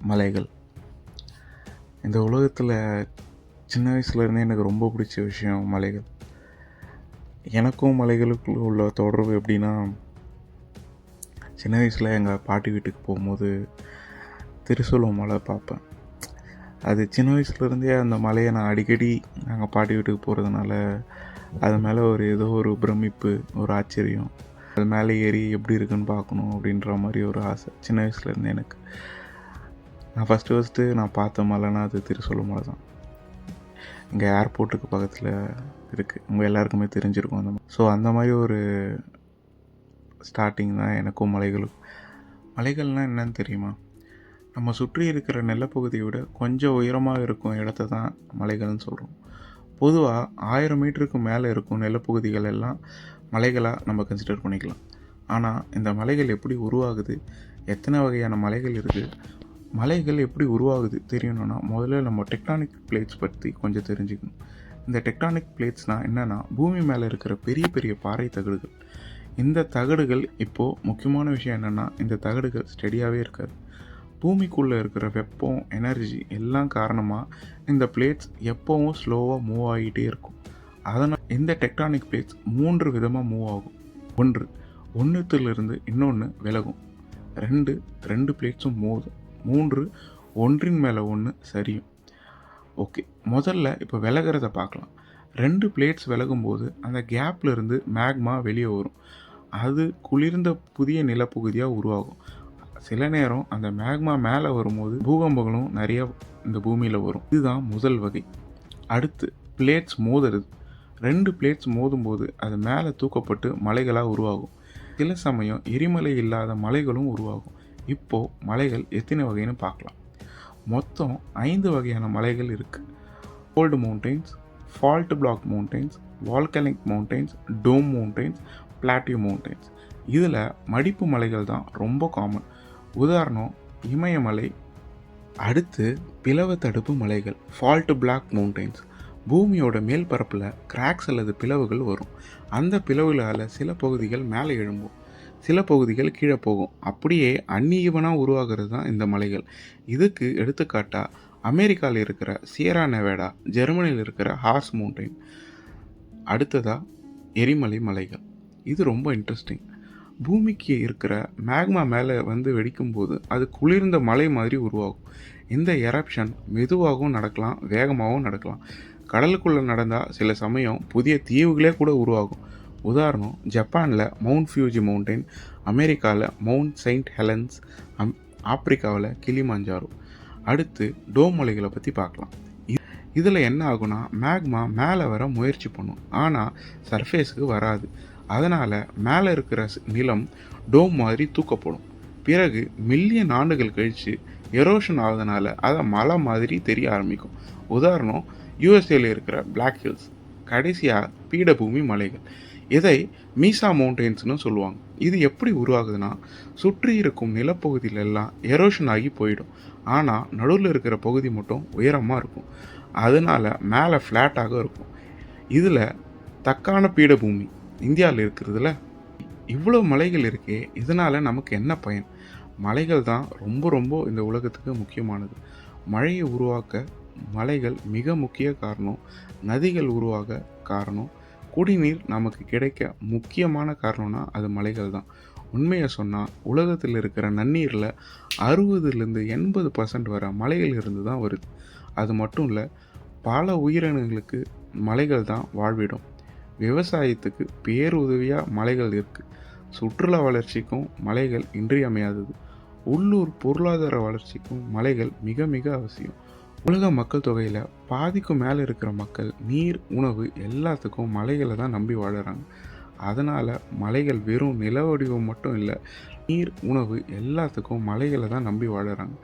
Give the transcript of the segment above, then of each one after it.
மலைகள். இந்த உலகத்தில் சின்ன வயசுலேருந்தே எனக்கு ரொம்ப பிடிச்ச விஷயம் மலைகள். எனக்கும் மலைகளுக்குள்ள உள்ள தொடர்பு எப்படின்னா, சின்ன வயசில் எங்கள் பாட்டி வீட்டுக்கு போகும்போது திருசூலம் மலை பார்ப்பேன். அது சின்ன வயசுலேருந்தே அந்த மலையை நான் அடிக்கடி நாங்கள் பாட்டி வீட்டுக்கு போகிறதுனால அது மேலே ஏதோ ஒரு பிரமிப்பு, ஒரு ஆச்சரியம். அது மேலே ஏறி எப்படி இருக்குன்னு பார்க்கணும் அப்படின்ற மாதிரி ஒரு ஆசை சின்ன வயசுலேருந்து எனக்கு. நான் ஃபஸ்ட்டு நான் பார்த்த மலைனா அது திருசூலம் மலை தான். இங்கே ஏர்போர்ட்டுக்கு பக்கத்தில் இருக்குது, உங்கள் எல்லாருக்குமே தெரிஞ்சிருக்கும் அந்த மாதிரி. ஸோ அந்த மாதிரி ஒரு ஸ்டார்டிங் தான் எனக்கும் மலைகளும். மலைகள்னால் என்னன்னு தெரியுமா? நம்ம சுற்றி இருக்கிற நிலப்பகுதியை விட கொஞ்சம் உயரமாக இருக்கும் இடத்த தான் மலைகள்னு சொல்கிறோம். பொதுவாக 1000 மீட்டருக்கு மேலே இருக்கும் நிலப்பகுதிகள் எல்லாம் மலைகளாக நம்ம கன்சிடர் பண்ணிக்கலாம். ஆனால் இந்த மலைகள் எப்படி உருவாகுது, எத்தனை வகையான மலைகள் இருக்குது, மலைகள் எப்படி உருவாகுது தெரியணும்னா முதல்ல நம்ம டெக்டானிக் பிளேட்ஸ் பற்றி கொஞ்சம் தெரிஞ்சுக்கணும். இந்த டெக்டானிக் பிளேட்ஸ்னால் என்னென்னா, பூமி மேலே இருக்கிற பெரிய பெரிய பாறை தகடுகள். இந்த தகடுகள் இப்போது முக்கியமான விஷயம் என்னென்னா, இந்த தகடுகள் ஸ்டெடியாகவே இருக்காது. பூமிக்குள்ளே இருக்கிற வெப்பம், எனர்ஜி எல்லாம் காரணமாக இந்த பிளேட்ஸ் எப்போவும் ஸ்லோவாக மூவ் ஆகிட்டே இருக்கும். அதனால் இந்த டெக்டானிக் பிளேட்ஸ் 3 விதமாக மூவ் ஆகும். ஒன்றுத்திலிருந்து இன்னொன்று விலகும். 2 பிளேட்ஸும் மோதும். 3 ஒன்றின் மேலே ஒன்று சரியும். ஓகே, முதல்ல இப்போ விலகிறத பார்க்கலாம். 2 பிளேட்ஸ் விலகும்போது அந்த கேப்லேருந்து மேக்மா வெளியே வரும். அது குளிர்ந்த புதிய நிலப்பகுதியாக உருவாகும். சில நேரம் அந்த மேக்மா மேலே வரும்போது பூகம்பங்களும் நிறைய இந்த பூமியில் வரும். இதுதான் முதல் வகை. அடுத்து பிளேட்ஸ் மோதுறது. 2 பிளேட்ஸ் மோதும்போது அது மேலே தூக்கப்பட்டு மலைகளாக உருவாகும். சில சமயம் எரிமலை இல்லாத மலைகளும் உருவாகும். இப்போது மலைகள் எத்தனை வகைன்னு பார்க்கலாம். மொத்தம் 5 வகையான மலைகள் இருக்குது. Fold mountains, fault block mountains, volcanic mountains, dome mountains, plateau mountains. இதில் மடிப்பு மலைகள் தான் ரொம்ப காமன். உதாரணம் இமயமலை. அடுத்து பிளவு தடுப்பு மலைகள், ஃபால்ட் பிளாக் மவுண்டெயின்ஸ். பூமியோட மேல் பரப்பில் கிராக்ஸ் அல்லது பிளவுகள் வரும். அந்த பிளவுகளால் சில பகுதிகள் மேலே எழும்பும், சில பகுதிகள் கீழே போகும். அப்படியே அன்ஈவனாக உருவாகிறது தான் இந்த மலைகள். இதுக்கு எடுத்துக்காட்டாக அமெரிக்காவில் இருக்கிற சியரா நெவாடா, ஜெர்மனியில் இருக்கிற ஹார்ஸ் மவுண்டெயின். அடுத்ததாக எரிமலை மலைகள். இது ரொம்ப இன்ட்ரெஸ்டிங். பூமிக்கு இருக்கிற மேக்மா மேலே வெடிக்கும்போது அது குளிர்ந்த மலை மாதிரி உருவாகும். இந்த எரப்ஷன் மெதுவாகவும் நடக்கலாம், வேகமாகவும் நடக்கலாம். கடலுக்குள்ளே நடந்தால் சில சமயம் புதிய தீவுகளே கூட உருவாகும். உதாரணம் ஜப்பானில் மவுண்ட் ஃபியூஜி மவுண்டெயின், அமெரிக்காவில் மவுண்ட் செயின்ட் ஹெலன்ஸ், ஆப்பிரிக்காவில் கிளிமாஞ்சாரோ. அடுத்து டோம் மலைகளை பற்றி பார்க்கலாம். இதில் என்ன ஆகுனா, மேக்மா மேலே வர முயற்சி பண்ணும், ஆனால் சர்ஃபேஸுக்கு வராது. அதனால் மேலே இருக்கிற நிலம் டோம் மாதிரி தூக்கப்படும். பிறகு மில்லியன் ஆண்டுகள் கழித்து எரோஷன் ஆகுதுனால அதை மலை மாதிரி தெரிய ஆரம்பிக்கும். உதாரணம் யூஎஸ்ஏல இருக்கிற பிளாக் ஹில்ஸ். கடைசியாக பீடபூமி மலைகள். இதை மீசா மவுண்டெயின்ஸ்னு சொல்லுவாங்க. இது எப்படி உருவாகுதுன்னா, சுற்றி இருக்கும் நிலப்பகுதியிலெல்லாம் எரோஷன் ஆகி போயிடும். ஆனால் நடுவில் இருக்கிற பகுதி மட்டும் உயரமாக இருக்கும். அதனால் மேலே ஃப்ளாட்டாக இருக்கும். இதில் தக்கான பீடபூமி இந்தியாவில் இருக்கிறதுல இவ்வளோ மலைகள் இருக்கே, இதனால் நமக்கு என்ன பயன்? மலைகள் தான் ரொம்ப ரொம்ப இந்த உலகத்துக்கு முக்கியமானது. மழையை உருவாக்க மலைகள் மிக முக்கிய காரணம். நதிகள் உருவாக காரணம். குடிநீர் நமக்கு கிடைக்க முக்கியமான காரணம்னா அது மலைகள் தான். உண்மையை சொன்னால் உலகத்தில் இருக்கிற நன்னீரில் 60-80% வர மலைகள் இருந்து தான் வருது. அது மட்டும் இல்லை, பல உயிரினங்களுக்கு மலைகள் தான் வாழ்விடும். விவசாயத்துக்கு பேருதவியாக மலைகள் இருக்குது. சுற்றுலா வளர்ச்சிக்கும் மலைகள் இன்றியமையாதது. உள்ளூர் பொருளாதார வளர்ச்சிக்கும் மலைகள் மிக மிக அவசியம். உலக மக்கள் தொகையில் பாதிக்கும் மேலே இருக்கிற மக்கள் நீர், உணவு எல்லாத்துக்கும் மலைகளை தான் நம்பி வாழறாங்க. அதனால் மலைகள் வெறும் நில வடிவம் மட்டும் இல்லை, நீர், உணவு எல்லாத்துக்கும் மலைகளை தான் நம்பி வாழறாங்க.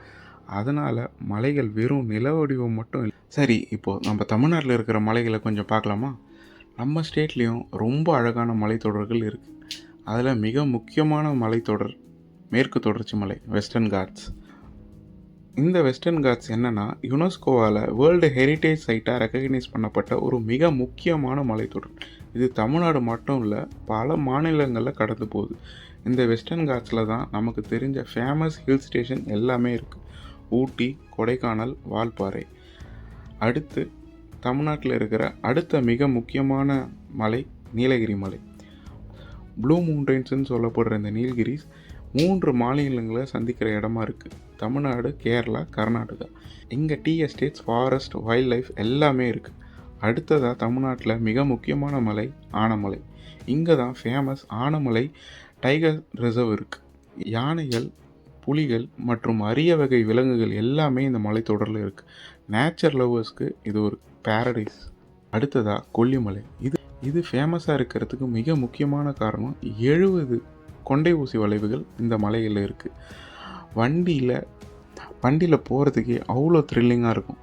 அதனால் மலைகள் வெறும் நில வடிவம் மட்டும் இல்லை. சரி, இப்போது நம்ம தமிழ்நாட்டில் இருக்கிற மலைகளை கொஞ்சம் பார்க்கலாமா? நம்ம ஸ்டேட்லேயும் ரொம்ப அழகான மலைத்தொடர்கள் இருக்குது. அதில் மிக முக்கியமான மலைத்தொடர் மேற்கு தொடர்ச்சி மலை, வெஸ்டர்ன் காட்ஸ். இந்த வெஸ்டர்ன் காட்ஸ் என்னென்னா, யுனெஸ்கோவால் வேர்ல்டு ஹெரிட்டேஜ் சைட்டாக ரெக்கக்னைஸ் பண்ணப்பட்ட ஒரு மிக முக்கியமான மலைத்தொடர். இது தமிழ்நாடு மட்டும் இல்லை, பல மாநிலங்களில் கடந்து போகுது. இந்த வெஸ்டர்ன் காட்ஸில் தான் நமக்கு தெரிஞ்ச ஃபேமஸ் ஹில் ஸ்டேஷன் எல்லாமே இருக்குது. ஊட்டி, கொடைக்கானல், வால்பாறை. அடுத்து தமிழ்நாட்டில் இருக்கிற அடுத்த மிக முக்கியமான மலை நீலகிரி மலை. ப்ளூ மவுண்டன்ஸ்ன்னு சொல்லப்படுற இந்த நீலகிரிஸ் 3 மாநிலங்களை சந்திக்கிற இடமா இருக்குது. தமிழ்நாடு, கேரளா, கர்நாடகா. இங்கே tea estates, forest, wild life எல்லாமே இருக்குது. அடுத்ததாக தமிழ்நாட்டில் மிக முக்கியமான மலை ஆனமலை. இங்கே தான் ஃபேமஸ் ஆனமலை டைகர் ரிசர்வ் இருக்குது. யானைகள், புலிகள் மற்றும் அரிய வகை விலங்குகள் எல்லாமே இந்த மலைத்தொடரில் இருக்குது. நேச்சர் லவ்வர்ஸ்க்கு இது ஒரு பேரடைஸ். அடுத்ததாக கொல்லிமலை. இது ஃபேமஸாக இருக்கிறதுக்கு மிக முக்கியமான காரணம் 70 கொண்டை ஊசி வளைவுகள் இந்த மலையில் இருக்குது. வண்டியில் போகிறதுக்கே அவ்வளோ த்ரில்லிங்காக இருக்கும்.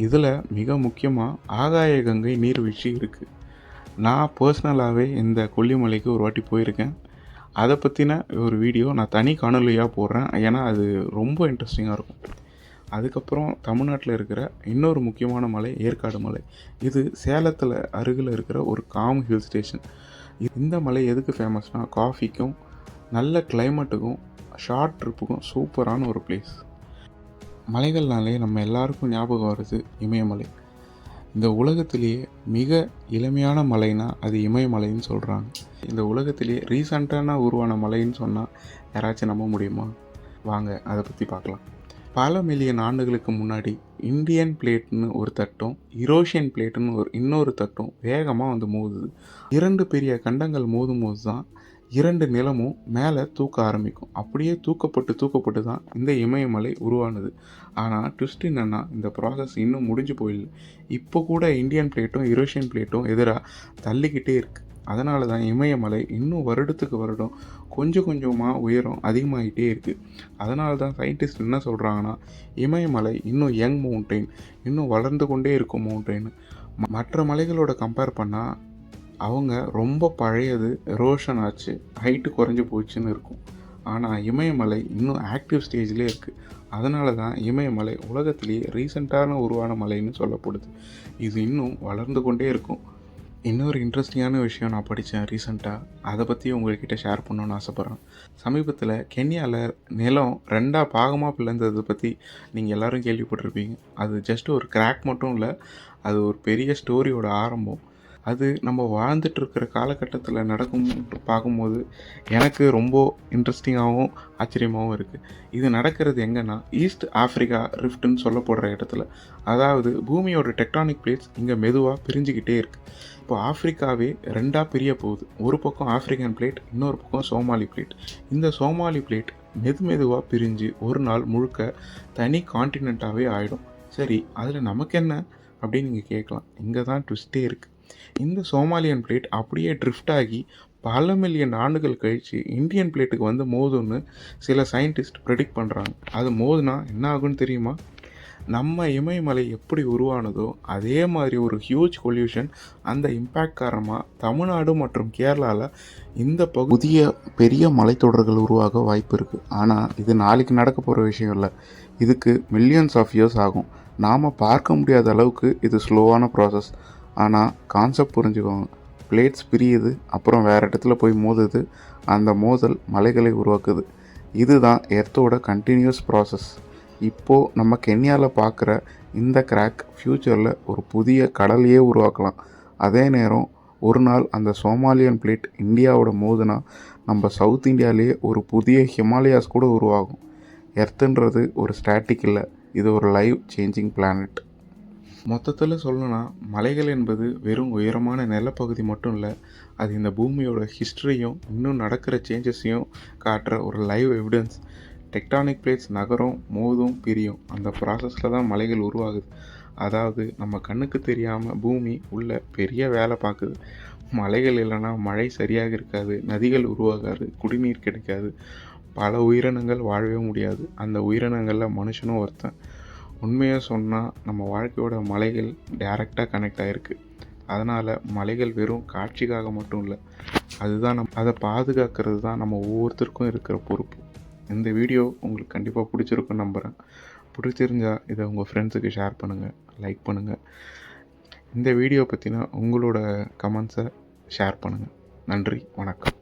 இதில் மிக முக்கியமாக ஆகாய கங்கை நீர்வீழ்ச்சி இருக்குது. நான் பர்சனலாகவே இந்த கொல்லிமலைக்கு ஒரு வாட்டி போயிருக்கேன். அதை பற்றின ஒரு வீடியோ நான் தனி காணொலியாக போடுறேன், ஏன்னா அது ரொம்ப இன்ட்ரெஸ்டிங்காக இருக்கும். அதுக்கப்புறம் தமிழ்நாட்டில் இருக்கிற இன்னொரு முக்கியமான மலை ஏற்காடு மலை. இது சேலத்தில் அருகில் இருக்கிற ஒரு காம் ஹில் ஸ்டேஷன். இந்த மலை எதுக்கு ஃபேமஸ்னால் காஃபிக்கும் நல்ல கிளைமேட்டுக்கும் ஷார்ட் ட்ரிப்புக்கும் சூப்பரான ஒரு பிளேஸ். மலைகள்னாலே நம்ம எல்லாருக்கும் ஞாபகம் வருது இமயமலை. இந்த உலகத்திலேயே மிக இளமையான மலைனா அது இமயமலைன்னு சொல்கிறாங்க. இந்த உலகத்திலேயே ரீசண்டான உருவான மலைன்னு சொன்னால் யாராச்சும் நம்ப முடியுமா? வாங்க அதை பற்றி பார்க்கலாம். பல மில்லியன் ஆண்டுகளுக்கு முன்னாடி இந்தியன் பிளேட்னு ஒரு தட்டும், யூரோஷியன் பிளேட்டுன்னு இன்னொரு தட்டும் வேகமாக வந்து மோதுது. 2 பெரிய கண்டங்கள் மோதும் போது தான் 2 நிலமும் மேலே தூக்க ஆரம்பிக்கும். அப்படியே தூக்கப்பட்டு தான் இந்த இமயமலை உருவானது. ஆனால் ட்விஸ்ட் என்னென்னா, இந்த ப்ராசஸ் இன்னும் முடிஞ்சு போயிடல. இப்போ கூட இந்தியன் பிளேட்டும் யூரோஷியன் பிளேட்டும் எதிராக தள்ளிக்கிட்டே இருக்குது. அதனால தான் இமயமலை இன்னும் வருடத்துக்கு வருடம் கொஞ்சம் கொஞ்சமாக உயரம் அதிகமாகிட்டே இருக்குது. அதனால தான் சயின்டிஸ்ட் என்ன சொல்கிறாங்கன்னா, இமயமலை இன்னும் யங் மவுண்டெயின், இன்னும் வளர்ந்து கொண்டே இருக்கும் மவுண்டெயின். மற்ற மலைகளோட கம்பேர் பண்ணால் அவங்க ரொம்ப பழையது, எரோஷன் ஆச்சு, ஹைட்டு குறைஞ்சி போச்சுன்னு இருக்கும். ஆனால் இமயமலை இன்னும் ஆக்டிவ் ஸ்டேஜ்லேயே இருக்குது. அதனால தான் இமயமலை உலகத்திலேயே ரீசெண்டான உருவான மலைன்னு சொல்லப்படுது. இது இன்னும் வளர்ந்து கொண்டே இருக்கும். இன்னொரு இன்ட்ரெஸ்டிங்கான விஷயம் நான் படித்தேன் ரீசெண்டாக. அதை பற்றி உங்கள்கிட்ட ஷேர் பண்ணணுன்னு ஆசைப்பட்றேன். சமீபத்தில் கென்யாவில் நிலம் 2 பாகமாக பிளந்ததை பற்றி நீங்கள் எல்லோரும் கேள்விப்பட்டிருப்பீங்க. அது ஜஸ்ட் ஒரு கிராக் மட்டும் இல்லை, அது ஒரு பெரிய ஸ்டோரியோட ஆரம்பம். அது நம்ம வாழ்ந்துட்டுருக்கிற காலகட்டத்தில் நடக்கும் பார்க்கும்போது எனக்கு ரொம்ப இன்ட்ரெஸ்டிங்காகவும் ஆச்சரியமாகவும் இருக்குது. இது நடக்கிறது எங்கன்னா ஈஸ்ட் ஆஃப்ரிக்கா ரிஃப்ட்னு சொல்லப்படுற இடத்துல. அதாவது பூமியோட டெக்டானிக் பிளேட்ஸ் இங்கே மெதுவாக பிரிஞ்சுக்கிட்டே இருக்குது. இப்போ ஆஃப்ரிக்காவே 2 பிரிய போகுது. ஒரு பக்கம் ஆஃப்ரிக்கன் பிளேட், இன்னொரு பக்கம் சோமாலி பிளேட். இந்த சோமாலி பிளேட் மெதுவாக பிரிஞ்சு ஒரு நாள் முழுக்க தனி கான்டினெண்ட்டாகவே ஆகிடும். சரி, அதில் நமக்கு என்ன அப்படின்னு நீங்கள் கேட்கலாம். இங்கே தான் ட்விஸ்டே இருக்குது. இந்த சோமாலியன் பிளேட் அப்படியே ட்ரிஃப்ட் ஆகி பல மில்லியன் ஆண்டுகள் கழித்து இந்தியன் பிளேட்டுக்கு வந்து மோதும்னு சில சயின்டிஸ்ட் ப்ரெடிக்ட் பண்ணுறாங்க. அது மோதுனா என்ன ஆகும்னு தெரியுமா? நம்ம இமயமலை எப்படி உருவானதோ அதே மாதிரி ஒரு ஹியூஜ் பொல்யூஷன், அந்த இம்பேக்ட் காரணமாக தமிழ்நாடு மற்றும் கேரளாவில் இந்த புதிய பெரிய மலைத்தொடர்கள் உருவாக வாய்ப்பு இருக்குது. ஆனால் இது நாளைக்கு நடக்க போகிற விஷயம் இல்லை. இதுக்கு மில்லியன்ஸ் ஆஃப் இயர்ஸ் ஆகும். நாம் பார்க்க முடியாத அளவுக்கு இது ஸ்லோவான ப்ராசஸ். ஆனால் கான்செப்ட் புரிஞ்சுக்கோங்க. பிளேட்ஸ் பிரியுது, அப்புறம் வேறு இடத்துல போய் மோதுது. அந்த மோதல் மலைகளை உருவாக்குது. இதுதான் எர்த்தோட கண்டினியூஸ் ப்ராசஸ். இப்போது நம்ம கென்யாவில் பார்க்குற இந்த கிராக் ஃப்யூச்சரில் ஒரு புதிய கடலையே உருவாக்கலாம். அதே நேரம் ஒரு நாள் அந்த சோமாலியன் பிளேட் இந்தியாவோட மோதுனா நம்ம சவுத் இந்தியாவிலேயே ஒரு புதிய ஹிமாலயாஸ் கூட உருவாகும். எர்த்துன்றது ஒரு ஸ்டாட்டிக் இல்லை, இது ஒரு லைவ் சேஞ்சிங் பிளானட். மொத்தத்தில் சொல்லணும்னா மலைகள் என்பது வெறும் உயரமான நிலப்பகுதி மட்டும் இல்லை, அது இந்த பூமியோட ஹிஸ்ட்ரியும் இன்னும் நடக்கிற சேஞ்சஸையும் காட்டுற ஒரு லைவ் எவிடன்ஸ். டெக்டானிக் பிளேட்ஸ் நகரும், மோதும், பிரியும். அந்த ப்ராசஸில் தான் மலைகள் உருவாகுது. அதாவது நம்ம கண்ணுக்கு தெரியாமல் பூமி உள்ள பெரிய வேலை பார்க்குது. மலைகள் இல்லைன்னா மழை சரியாக இருக்காது, நதிகள் உருவாகாது, குடிநீர் கிடைக்காது, பல உயிரினங்கள் வாழவே முடியாது. அந்த உயிரினங்களில் மனுஷனும் ஒருத்தன். உண்மையாக சொன்னால் நம்ம வாழ்க்கையோட மலைகள் டைரெக்டாக கனெக்ட் ஆகிருக்கு. அதனால் மலைகள் வெறும் காட்சிக்காக மட்டும் இல்லை, அதுதான் அதை பாதுகாக்கிறது தான் நம்ம ஒவ்வொருத்தருக்கும் இருக்கிற பொறுப்பு. இந்த வீடியோ உங்களுக்கு கண்டிப்பாக பிடிச்சிருக்குன்னு நம்புகிறேன். பிடிச்சிருந்தால் இதை உங்கள் ஃப்ரெண்ட்ஸுக்கு ஷேர் பண்ணுங்கள், லைக் பண்ணுங்கள். இந்த வீடியோ பற்றின உங்களோட கமெண்ட்ஸை ஷேர் பண்ணுங்கள். நன்றி, வணக்கம்.